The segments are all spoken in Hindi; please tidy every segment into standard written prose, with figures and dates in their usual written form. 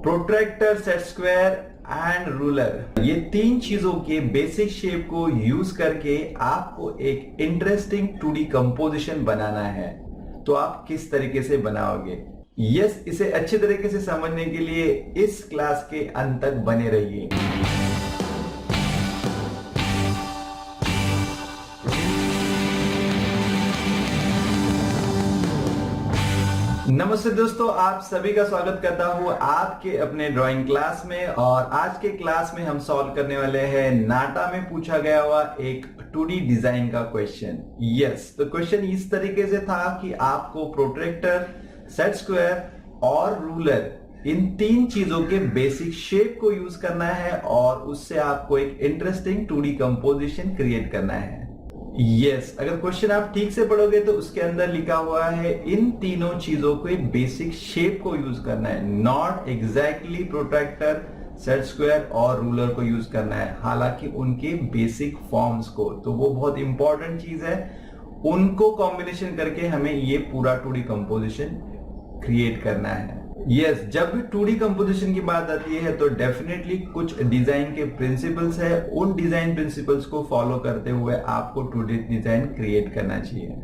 Protractor, set square and ruler, ये तीन चीजों के बेसिक शेप को यूज करके आपको एक इंटरेस्टिंग 2D कंपोजिशन बनाना है। तो आप किस तरीके से बनाओगे? यस, इसे अच्छे तरीके से समझने के लिए इस क्लास के अंत तक बने रहिए। नमस्ते दोस्तों, आप सभी का स्वागत करता हूं आपके अपने ड्राइंग क्लास में। और आज के क्लास में हम सॉल्व करने वाले हैं नाटा में पूछा गया हुआ एक 2D डिजाइन का क्वेश्चन। यस, तो क्वेश्चन इस तरीके से था कि आपको प्रोट्रैक्टर, सेट स्क्वायर और रूलर, इन तीन चीजों के बेसिक शेप को यूज करना है और उससे आपको एक इंटरेस्टिंग 2D कंपोजिशन क्रिएट करना है। यस, अगर क्वेश्चन आप ठीक से पढ़ोगे तो उसके अंदर लिखा हुआ है इन तीनों चीजों को एक बेसिक शेप को यूज करना है, not exactly protractor, set square और रूलर को यूज करना है, हालांकि उनके बेसिक फॉर्म्स को। तो वो बहुत इंपॉर्टेंट चीज है, उनको कॉम्बिनेशन करके हमें ये पूरा 2D कंपोजिशन क्रिएट करना है। यस, जब भी 2D कंपोजिशन की बात आती है तो डेफिनेटली कुछ डिजाइन के प्रिंसिपल्स है, उन डिजाइन प्रिंसिपल्स को फॉलो करते हुए आपको 2D डिजाइन क्रिएट करना चाहिए।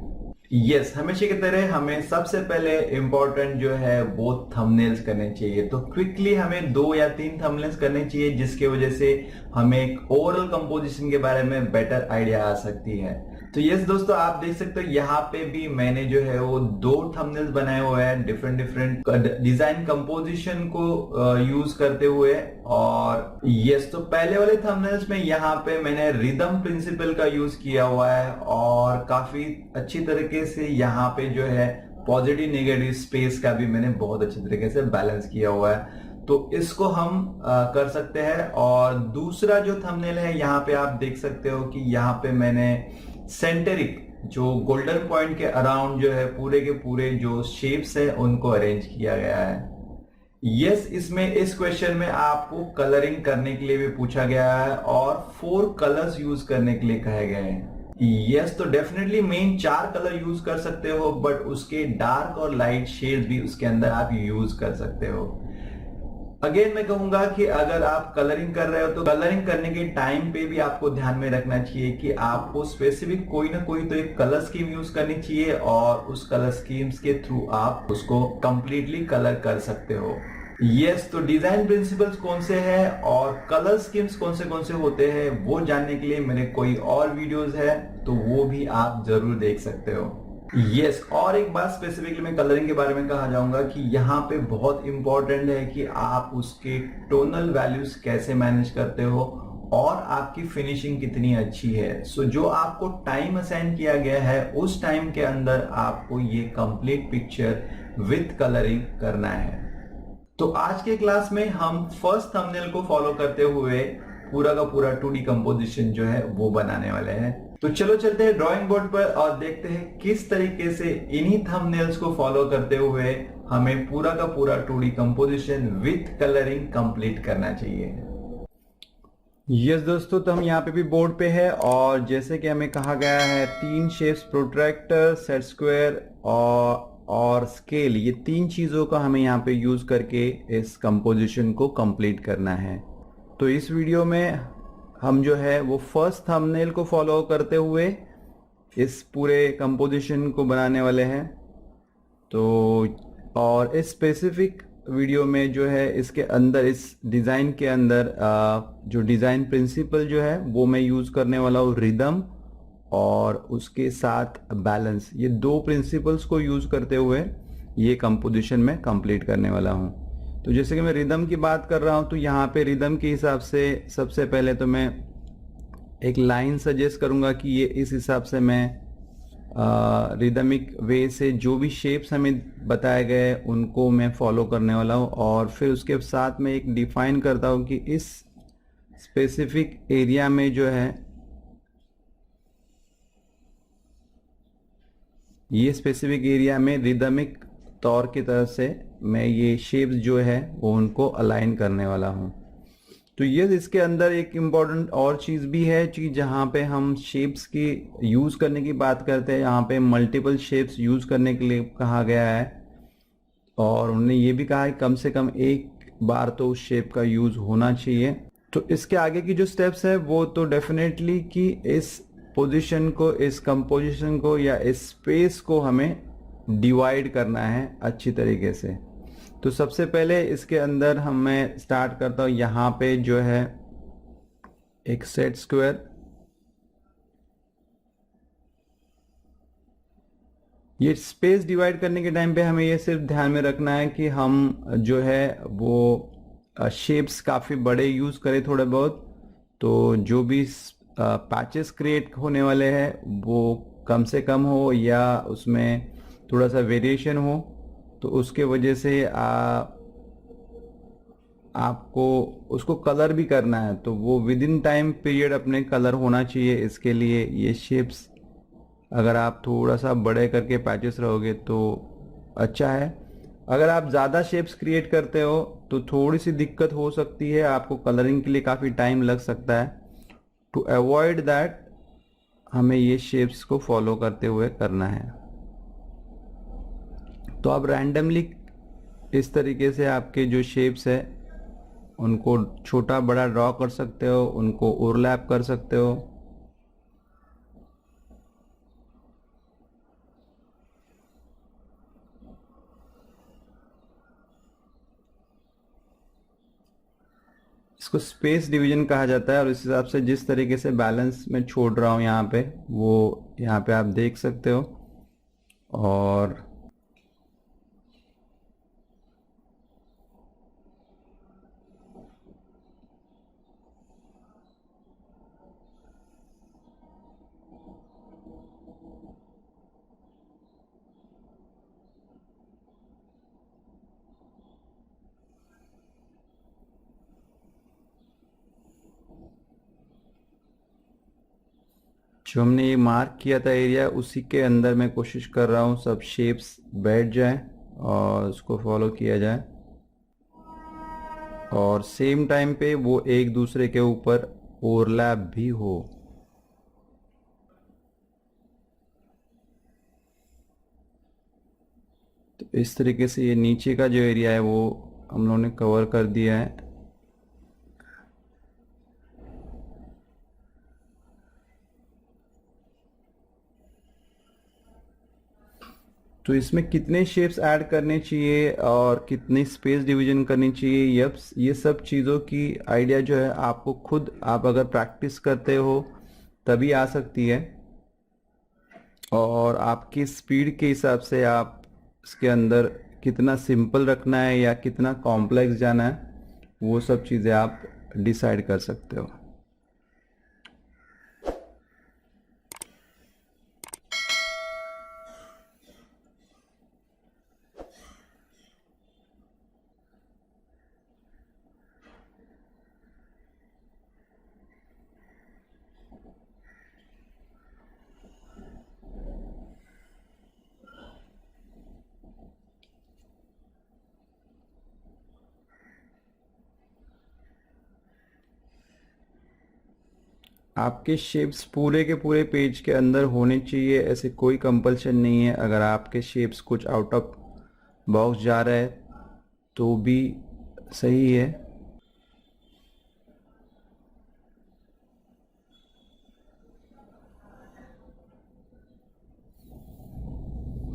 यस, हमेशा की तरह हमें सबसे पहले इंपॉर्टेंट जो है वो थंबनेल्स करने चाहिए। तो क्विकली हमें 2 या 3 थंबनेल्स करने चाहिए, जिसकी वजह से हमें एक ओवरऑल कंपोजिशन के बारे में बेटर आइडिया आ सकती है। तो यस दोस्तों, आप देख सकते हो यहाँ पे भी मैंने जो है वो 2 थंबनेल्स बनाए हुए हैं डिफरेंट डिजाइन कंपोजिशन को यूज करते हुए। और यस, तो पहले वाले थंबनेल्स में यहाँ पे मैंने रिदम प्रिंसिपल का यूज किया हुआ है और काफी अच्छी तरीके से यहाँ पे जो है पॉजिटिव नेगेटिव स्पेस का भी मैंने बहुत अच्छे तरीके से बैलेंस किया हुआ है। तो इसको हम कर सकते हैं। और दूसरा जो थंबनेल है यहाँ पे आप देख सकते हो कि यहाँ पे मैंने सेंटरिक जो गोल्डन पॉइंट के अराउंड जो है पूरे के पूरे जो शेप्स है उनको अरेंज किया गया है। यस, इसमें इस क्वेश्चन में आपको कलरिंग करने के लिए भी पूछा गया है और 4 कलर्स यूज करने के लिए कहे गए हैं। यस, तो डेफिनेटली मेन 4 कलर यूज कर सकते हो, बट उसके डार्क और लाइट शेड्स भी उसके अंदर आप यूज कर सकते हो। अगेन मैं कहूंगा कि अगर आप कलरिंग कर रहे हो तो कलरिंग करने के टाइम पे भी आपको ध्यान में रखना चाहिए कि आपको स्पेसिफिक कोई ना कोई तो एक कलर स्कीम यूज करनी चाहिए और उस कलर स्कीम्स के थ्रू आप उसको कंप्लीटली कलर कर सकते हो। यस, तो डिजाइन प्रिंसिपल्स कौन से हैं और कलर स्कीम्स कौन से होते हैं वो जानने के लिए मेरे कोई और वीडियोस है तो वो भी आप जरूर देख सकते हो। यस, और एक बात स्पेसिफिकली मैं कलरिंग के बारे में कहा जाऊंगा कि यहाँ पे बहुत इंपॉर्टेंट है कि आप उसके टोनल वैल्यूज कैसे मैनेज करते हो और आपकी फिनिशिंग कितनी अच्छी है। सो जो आपको टाइम असाइन किया गया है उस टाइम के अंदर आपको ये कंप्लीट पिक्चर विद कलरिंग करना है। तो आज के क्लास में हम फर्स्ट थंबनेल को फॉलो करते हुए पूरा का पूरा 2D कंपोजिशन जो है वो बनाने वाले हैं। तो चलो चलते हैं ड्राइंग बोर्ड पर और देखते हैं किस तरीके से इन्हीं थंबनेल्स को फॉलो करते हुए हमें पूरा का पूरा 2D composition with colouring complete करना चाहिए। यस दोस्तों, तो हम यहाँ पे भी बोर्ड पे है और जैसे कि हमें कहा गया है 3 शेप्स, प्रोट्रैक्टर, सेट स्क्वायर और स्केल, ये 3 चीजों का हमें यहाँ पे यूज करके इस कंपोजिशन को कंप्लीट करना है। तो इस वीडियो में हम जो है वो फर्स्ट थंबनेल को फॉलो करते हुए इस पूरे कंपोजिशन को बनाने वाले हैं। तो और इस स्पेसिफिक वीडियो में जो है इसके अंदर, इस डिज़ाइन के अंदर जो डिज़ाइन प्रिंसिपल जो है वो मैं यूज़ करने वाला हूँ रिदम और उसके साथ बैलेंस। ये 2 प्रिंसिपल्स को यूज़ करते हुए ये कंपोजिशन में कंप्लीट करने वाला हूँ। तो जैसे कि मैं रिदम की बात कर रहा हूँ तो यहाँ पे रिदम के हिसाब से सबसे पहले तो मैं एक लाइन सजेस्ट करूँगा कि ये इस हिसाब से मैं रिदमिक वे से जो भी शेप्स हमें बताए गए उनको मैं फॉलो करने वाला हूँ। और फिर उसके साथ में एक डिफाइन करता हूँ कि इस स्पेसिफिक एरिया में जो है, ये स्पेसिफिक एरिया में रिदमिक तौर की तरफ से मैं ये शेप्स जो है वो उनको अलाइन करने वाला हूँ। तो ये इसके अंदर एक इम्पॉर्टेंट और चीज़ भी है कि जहाँ पे हम शेप्स की यूज़ करने की बात करते हैं, यहाँ पे मल्टीपल शेप्स यूज़ करने के लिए कहा गया है और उन्होंने ये भी कहा है कम से कम एक बार तो उस शेप का यूज होना चाहिए। तो इसके आगे की जो स्टेप्स है वो तो डेफिनेटली कि इस पोजीशन को, इस कंपोजिशन को या इस स्पेस को हमें डिवाइड करना है अच्छी तरीके से। तो सबसे पहले इसके अंदर मैं स्टार्ट करता हूँ यहाँ पे जो है एक सेट स्क्वायर। ये स्पेस डिवाइड करने के टाइम पे हमें ये सिर्फ ध्यान में रखना है कि हम जो है वो शेप्स काफ़ी बड़े यूज़ करें थोड़े बहुत, तो जो भी पैचेस क्रिएट होने वाले हैं वो कम से कम हो या उसमें थोड़ा सा वेरिएशन हो। तो उसके वजह से आपको उसको कलर भी करना है, तो वो विद इन टाइम पीरियड अपने कलर होना चाहिए। इसके लिए ये शेप्स अगर आप थोड़ा सा बड़े करके पैचेस रहोगे तो अच्छा है। अगर आप ज़्यादा शेप्स क्रिएट करते हो तो थोड़ी सी दिक्कत हो सकती है, आपको कलरिंग के लिए काफ़ी टाइम लग सकता है। टू अवॉइड दैट हमें ये शेप्स को फॉलो करते हुए करना है। तो आप रैंडमली इस तरीके से आपके जो शेप्स है उनको छोटा बड़ा ड्रॉ कर सकते हो, उनको ओवरलैप कर सकते हो। इसको स्पेस डिवीजन कहा जाता है और इस हिसाब से जिस तरीके से बैलेंस में छोड़ रहा हूँ यहाँ पे, वो यहाँ पे आप देख सकते हो। और जो हमने ये मार्क किया था एरिया, उसी के अंदर मैं कोशिश कर रहा हूँ सब शेप्स बैठ जाए और उसको फॉलो किया जाए और सेम टाइम पे वो एक दूसरे के ऊपर ओवरलैप भी हो। तो इस तरीके से ये नीचे का जो एरिया है वो हम लोगों ने कवर कर दिया है। तो इसमें कितने शेप्स ऐड करने चाहिए और कितनी स्पेस डिवीजन करनी चाहिए, ये सब चीज़ों की आइडिया जो है आपको खुद, आप अगर प्रैक्टिस करते हो तभी आ सकती है। और आपकी स्पीड के हिसाब से आप इसके अंदर कितना सिंपल रखना है या कितना कॉम्प्लेक्स जाना है, वो सब चीज़ें आप डिसाइड कर सकते हो। आपके शेप्स पूरे के पूरे पेज के अंदर होने चाहिए, ऐसे कोई कंपल्शन नहीं है। अगर आपके शेप्स कुछ आउट ऑफ बॉक्स जा रहा है तो भी सही है।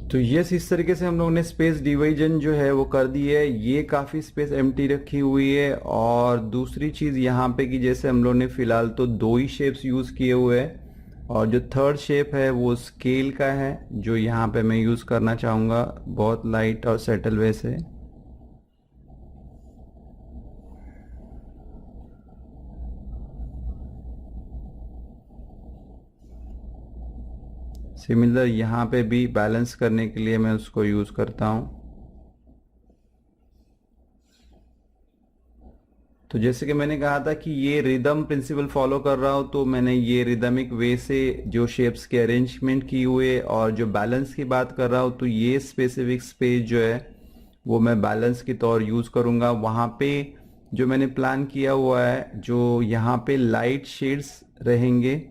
तो यस, इस तरीके से हम लोगों ने स्पेस डिवीजन जो है वो कर दी है। ये काफ़ी स्पेस एम्प्टी रखी हुई है। और दूसरी चीज़ यहाँ पे कि जैसे हम लोगों ने फ़िलहाल तो दो ही शेप्स यूज़ किए हुए हैं और जो थर्ड शेप है वो स्केल का है, जो यहाँ पे मैं यूज़ करना चाहूँगा बहुत लाइट और सेटल वे से। सिमिलर यहाँ पे भी बैलेंस करने के लिए मैं उसको यूज़ करता हूँ। तो जैसे कि मैंने कहा था कि ये रिदम प्रिंसिपल फॉलो कर रहा हूँ, तो मैंने ये रिदमिक वे से जो शेप्स के अरेंजमेंट की हुए और जो बैलेंस की बात कर रहा हूँ, तो ये स्पेसिफिक स्पेस जो है वो मैं बैलेंस के तौर यूज़ करूँगा। वहाँ पे जो मैंने प्लान किया हुआ है, जो यहाँ पे लाइट शेड्स रहेंगे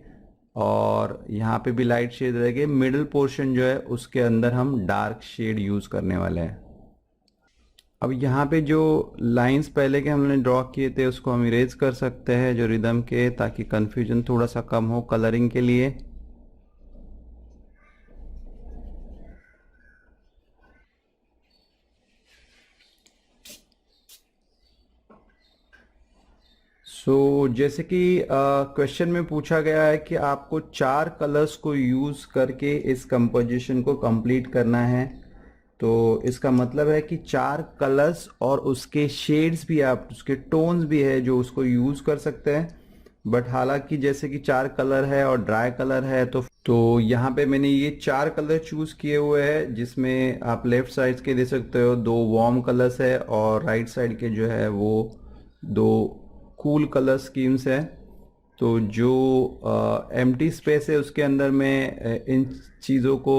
और यहाँ पे भी लाइट शेड रहेंगे, मिडिल पोर्शन जो है उसके अंदर हम डार्क शेड यूज़ करने वाले हैं। अब यहाँ पे जो लाइंस पहले के हमने ड्रॉ किए थे उसको हम इरेज कर सकते हैं जो रिदम के, ताकि कंफ्यूजन थोड़ा सा कम हो कलरिंग के लिए। जैसे कि क्वेश्चन में पूछा गया है कि आपको 4 कलर्स को यूज़ करके इस कंपोजिशन को कंप्लीट करना है। तो इसका मतलब है कि 4 कलर्स और उसके शेड्स भी, आप उसके टोन्स भी है जो उसको यूज़ कर सकते हैं। बट हालांकि जैसे कि 4 कलर है और ड्राई कलर है, तो यहाँ पे मैंने ये 4 कलर चूज़ किए हुए हैं, जिसमें आप लेफ्ट साइड के दे सकते हो 2 वार्म कलर्स है और राइट साइड के जो है वो 2 कूल कलर स्कीम्स है। तो जो एम्प्टी स्पेस है उसके अंदर मैं इन चीज़ों को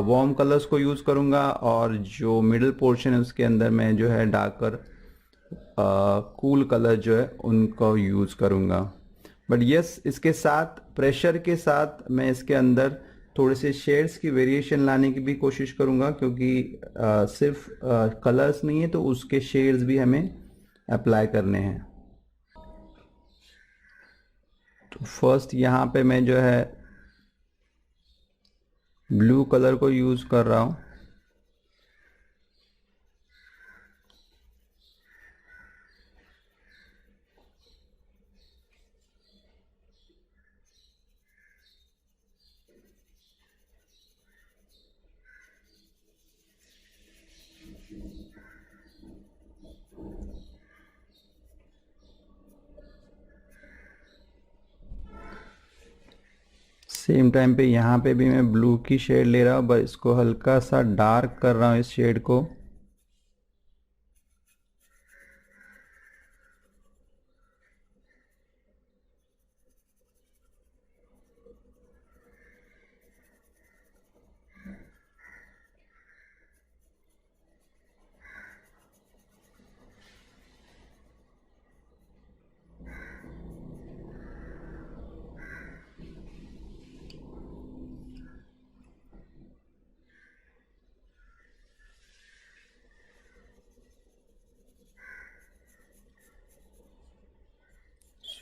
वार्म कलर्स को यूज़ करूँगा, और जो मिडिल पोर्शन है उसके अंदर मैं जो है डार्कर कूल कलर जो है उनको यूज़ करूँगा। बट यस, इसके साथ प्रेशर के साथ मैं इसके अंदर थोड़े से शेड्स की वेरिएशन लाने की भी कोशिश करूँगा, क्योंकि सिर्फ कलर्स नहीं है तो उसके शेड्स भी हमें अप्लाई करने हैं। तो फर्स्ट यहाँ पे मैं जो है ब्लू कलर को यूज़ कर रहा हूँ। सेम टाइम पे यहाँ पे भी मैं ब्लू की शेड ले रहा हूँ, बस इसको हल्का सा डार्क कर रहा हूँ इस शेड को।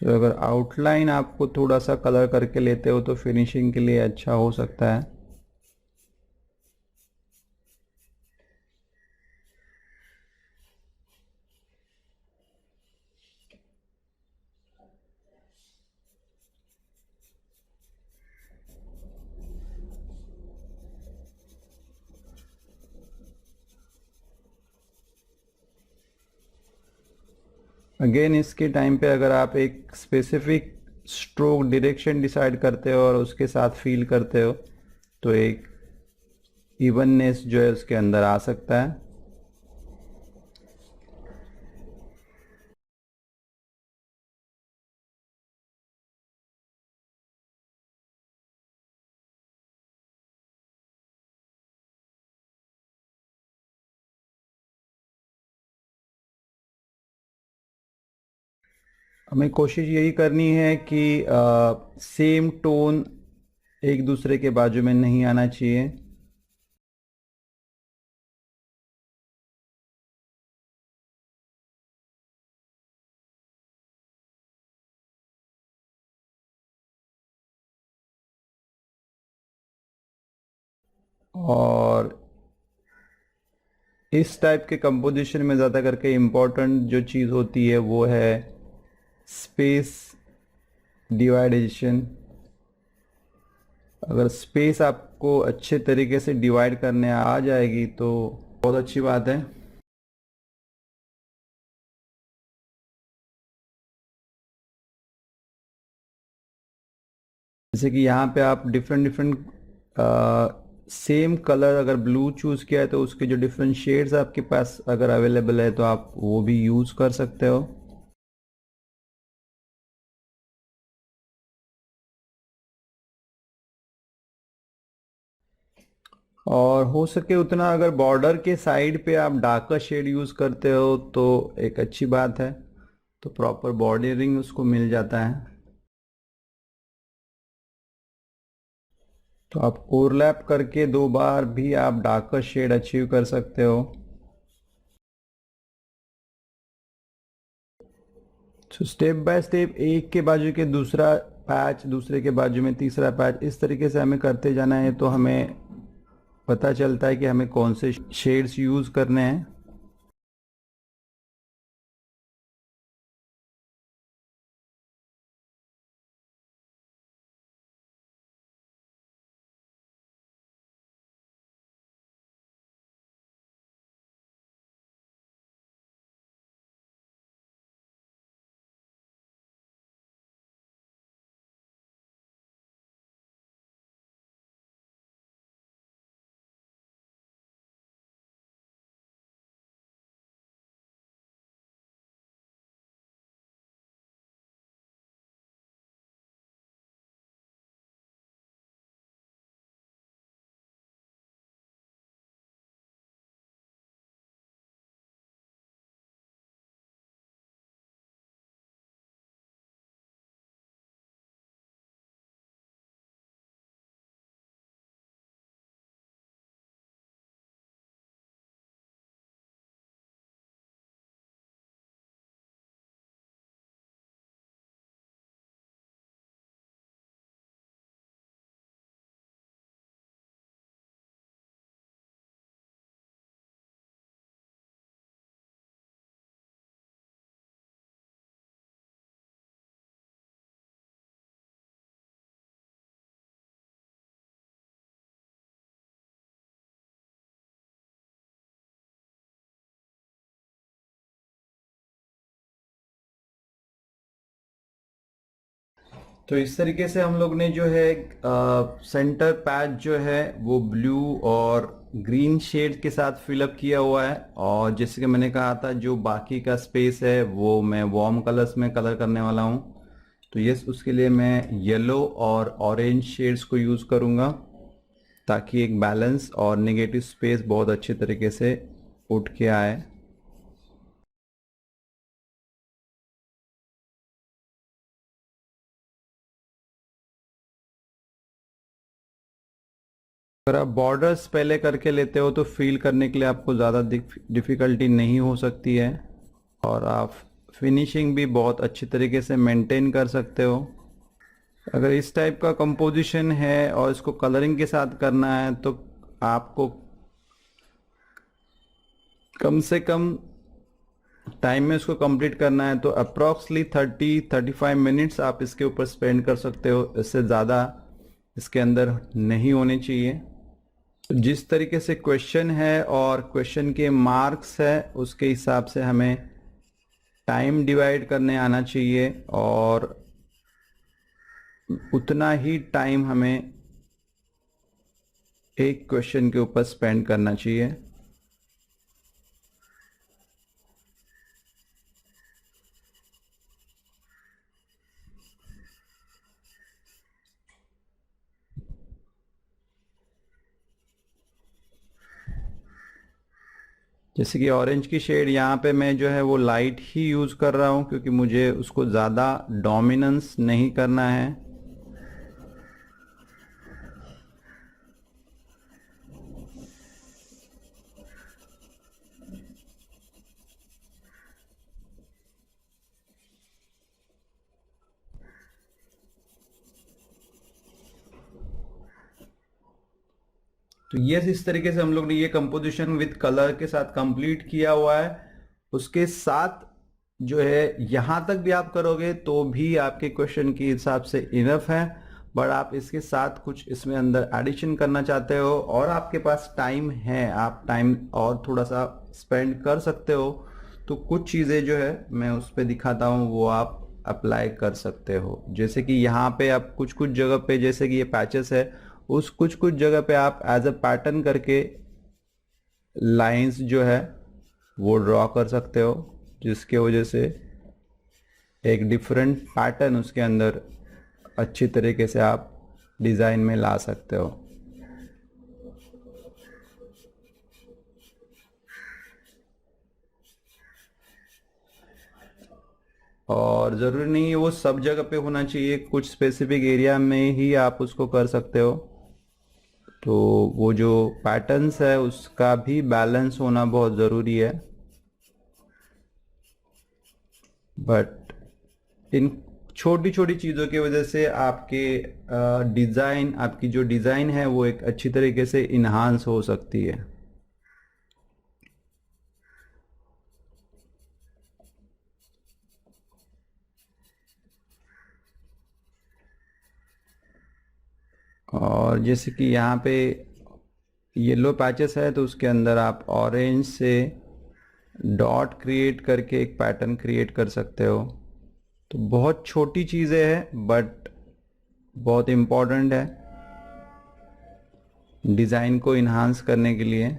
तो अगर आउटलाइन आपको थोड़ा सा कलर करके लेते हो तो फिनिशिंग के लिए अच्छा हो सकता है। अगेन इसके टाइम पे अगर आप एक स्पेसिफिक स्ट्रोक डायरेक्शन डिसाइड करते हो और उसके साथ फील करते हो तो एक इवननेस जो है उसके अंदर आ सकता है। हमें कोशिश यही करनी है कि सेम टोन एक दूसरे के बाजू में नहीं आना चाहिए। और इस टाइप के कंपोजिशन में ज़्यादा करके इम्पोर्टेंट जो चीज़ होती है वो है स्पेस डिवाइडेशन। अगर स्पेस आपको अच्छे तरीके से डिवाइड करने आ जाएगी तो बहुत अच्छी बात है। जैसे कि यहाँ पे आप डिफरेंट डिफरेंट सेम कलर अगर ब्लू चूज़ किया है तो उसके जो डिफरेंट शेड्स आपके पास अगर अवेलेबल है तो आप वो भी यूज़ कर सकते हो। और हो सके उतना अगर बॉर्डर के साइड पे आप डार्कर शेड यूज़ करते हो तो एक अच्छी बात है, तो प्रॉपर बॉर्डरिंग उसको मिल जाता है। तो आप ओवरलैप करके 2 बार भी आप डार्कर शेड अचीव कर सकते हो। तो स्टेप बाय स्टेप एक के बाजू के दूसरा पैच, दूसरे के बाजू में तीसरा पैच, इस तरीके से हमें करते जाना है। तो हमें पता चलता है कि हमें कौन से शेड्स यूज़ करने हैं। तो इस तरीके से हम लोग ने जो है सेंटर पैच जो है वो ब्लू और ग्रीन शेड के साथ फिलअप किया हुआ है। और जैसे कि मैंने कहा था, जो बाकी का स्पेस है वो मैं वार्म कलर्स में कलर करने वाला हूँ। तो यस, उसके लिए मैं येलो और ऑरेंज शेड्स को यूज़ करूँगा ताकि एक बैलेंस और नेगेटिव स्पेस बहुत अच्छे तरीके से उठ के आए। अगर आप बॉर्डर्स पहले करके लेते हो तो फील करने के लिए आपको ज़्यादा डिफ़िकल्टी नहीं हो सकती है, और आप फिनिशिंग भी बहुत अच्छी तरीके से मेंटेन कर सकते हो। अगर इस टाइप का कंपोजिशन है और इसको कलरिंग के साथ करना है तो आपको कम से कम टाइम में इसको कंप्लीट करना है। तो अप्रॉक्सली 30-35 मिनट्स आप इसके ऊपर स्पेंड कर सकते हो, इससे ज़्यादा इसके अंदर नहीं होने चाहिए। जिस तरीके से क्वेश्चन है और क्वेश्चन के मार्क्स है उसके हिसाब से हमें टाइम डिवाइड करने आना चाहिए, और उतना ही टाइम हमें एक क्वेश्चन के ऊपर स्पेंड करना चाहिए। जैसे कि ऑरेंज की शेड यहाँ पे मैं जो है वो लाइट ही यूज़ कर रहा हूँ, क्योंकि मुझे उसको ज़्यादा डोमिनेंस नहीं करना है। तो ये इस तरीके से हम लोग ने ये कंपोजिशन विद कलर के साथ कंप्लीट किया हुआ है। उसके साथ जो है यहाँ तक भी आप करोगे तो भी आपके क्वेश्चन के हिसाब से इनफ है, बट आप इसके साथ कुछ इसमें अंदर एडिशन करना चाहते हो और आपके पास टाइम है, आप टाइम और थोड़ा सा स्पेंड कर सकते हो, तो कुछ चीज़ें जो है मैं उस पर दिखाता हूँ वो आप अप्लाई कर सकते हो। जैसे कि यहाँ पे आप कुछ कुछ जगह पे, जैसे कि ये पैचेस है, उस कुछ कुछ जगह पे आप एज अ पैटर्न करके लाइंस जो है वो ड्रॉ कर सकते हो, जिसके वजह से एक डिफरेंट पैटर्न उसके अंदर अच्छी तरीके से आप डिज़ाइन में ला सकते हो। और ज़रूरी नहीं है वो सब जगह पे होना चाहिए, कुछ स्पेसिफिक एरिया में ही आप उसको कर सकते हो। तो वो जो पैटर्न्स है उसका भी बैलेंस होना बहुत ज़रूरी है। बट इन छोटी छोटी चीज़ों की वजह से आपके डिज़ाइन, आपकी जो डिज़ाइन है वो एक अच्छी तरीके से इन्हांस हो सकती है। और जैसे कि यहाँ पे येलो पैचेस है तो उसके अंदर आप ऑरेंज से डॉट क्रिएट करके एक पैटर्न क्रिएट कर सकते हो। तो बहुत छोटी चीज़ें हैं बट बहुत इम्पोर्टेंट है डिज़ाइन को इन्हांस करने के लिए।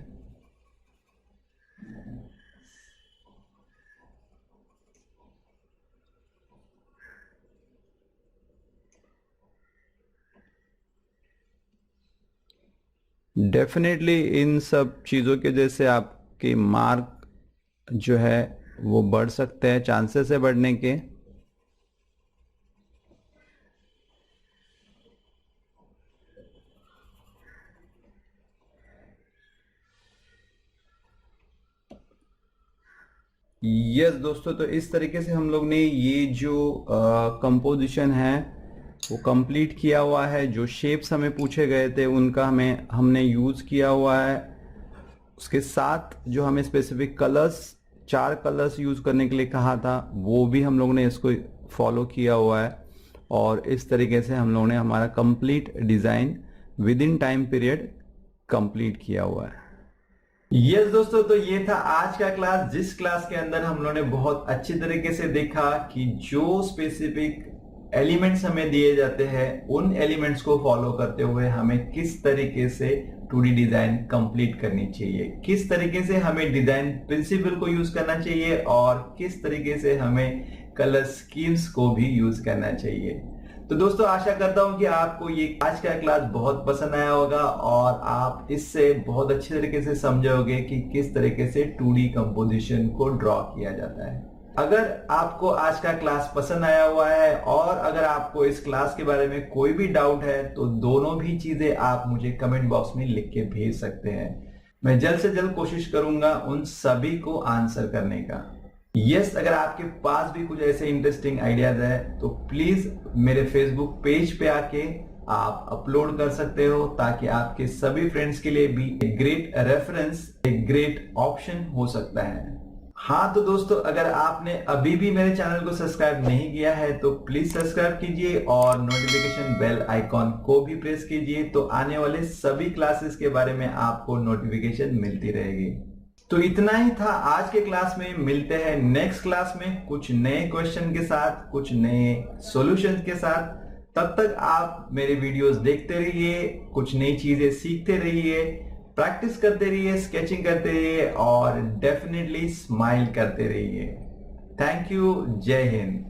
डेफिनेटली इन सब चीज़ों के वजह से आपके मार्क जो है वो बढ़ सकते हैं, चांसेस है बढ़ने के। यस दोस्तों, तो इस तरीके से हम लोग ने ये जो कंपोजिशन है वो कंप्लीट किया हुआ है। जो शेप्स हमें पूछे गए थे उनका हमने यूज़ किया हुआ है। उसके साथ जो हमें स्पेसिफिक कलर्स, 4 कलर्स यूज़ करने के लिए कहा था, वो भी हम लोग ने इसको फॉलो किया हुआ है। और इस तरीके से हम लोगों ने हमारा complete design with in time period complete किया हुआ है। यस दोस्तों, तो ये था आज का क्लास, जिस क्लास के अंदर हम लोगों ने बहुत अच्छी तरीके से देखा कि जो स्पेसिफिक एलिमेंट्स हमें दिए जाते हैं उन एलिमेंट्स को फॉलो करते हुए हमें किस तरीके से 2D डिजाइन कंप्लीट करनी चाहिए, किस तरीके से हमें डिजाइन प्रिंसिपल को यूज करना चाहिए और किस तरीके से हमें कलर स्कीम्स को भी यूज करना चाहिए। तो दोस्तों, आशा करता हूं कि आपको ये आज का क्लास बहुत पसंद आया होगा और आप इससे बहुत अच्छे तरीके से समझोगे कि किस तरीके से 2D कंपोजिशन को ड्रॉ किया जाता है। अगर आपको आज का क्लास पसंद आया हुआ है और अगर आपको इस क्लास के बारे में कोई भी डाउट है तो दोनों भी चीजें आप मुझे कमेंट बॉक्स में लिख के भेज सकते हैं। मैं जल्द से जल्द कोशिश करूंगा उन सभी को आंसर करने का। यस, अगर आपके पास भी कुछ ऐसे इंटरेस्टिंग आइडियाज है तो प्लीज मेरे फेसबुक पेज पे आके आप अपलोड कर सकते हो ताकि आपके सभी फ्रेंड्स के लिए भी एक ग्रेट रेफरेंस, एक ग्रेट ऑप्शन हो सकता है। हाँ तो दोस्तों, अगर आपने अभी भी मेरे चैनल को सब्सक्राइब नहीं किया है तो प्लीज सब्सक्राइब कीजिए और नोटिफिकेशन बेल आइकॉन को भी प्रेस कीजिए, तो आने वाले सभी क्लासेस के बारे में आपको नोटिफिकेशन मिलती रहेगी। तो इतना ही था आज के क्लास में। मिलते हैं नेक्स्ट क्लास में कुछ नए क्वेश्चन के साथ, कुछ नए सॉल्यूशंस के साथ। तब तक आप मेरे वीडियोस देखते रहिए, कुछ नई चीजें सीखते रहिए, प्रैक्टिस करते रहिए, स्केचिंग करते रहिए और डेफिनेटली स्माइल करते रहिए। Thank you. जय हिंद।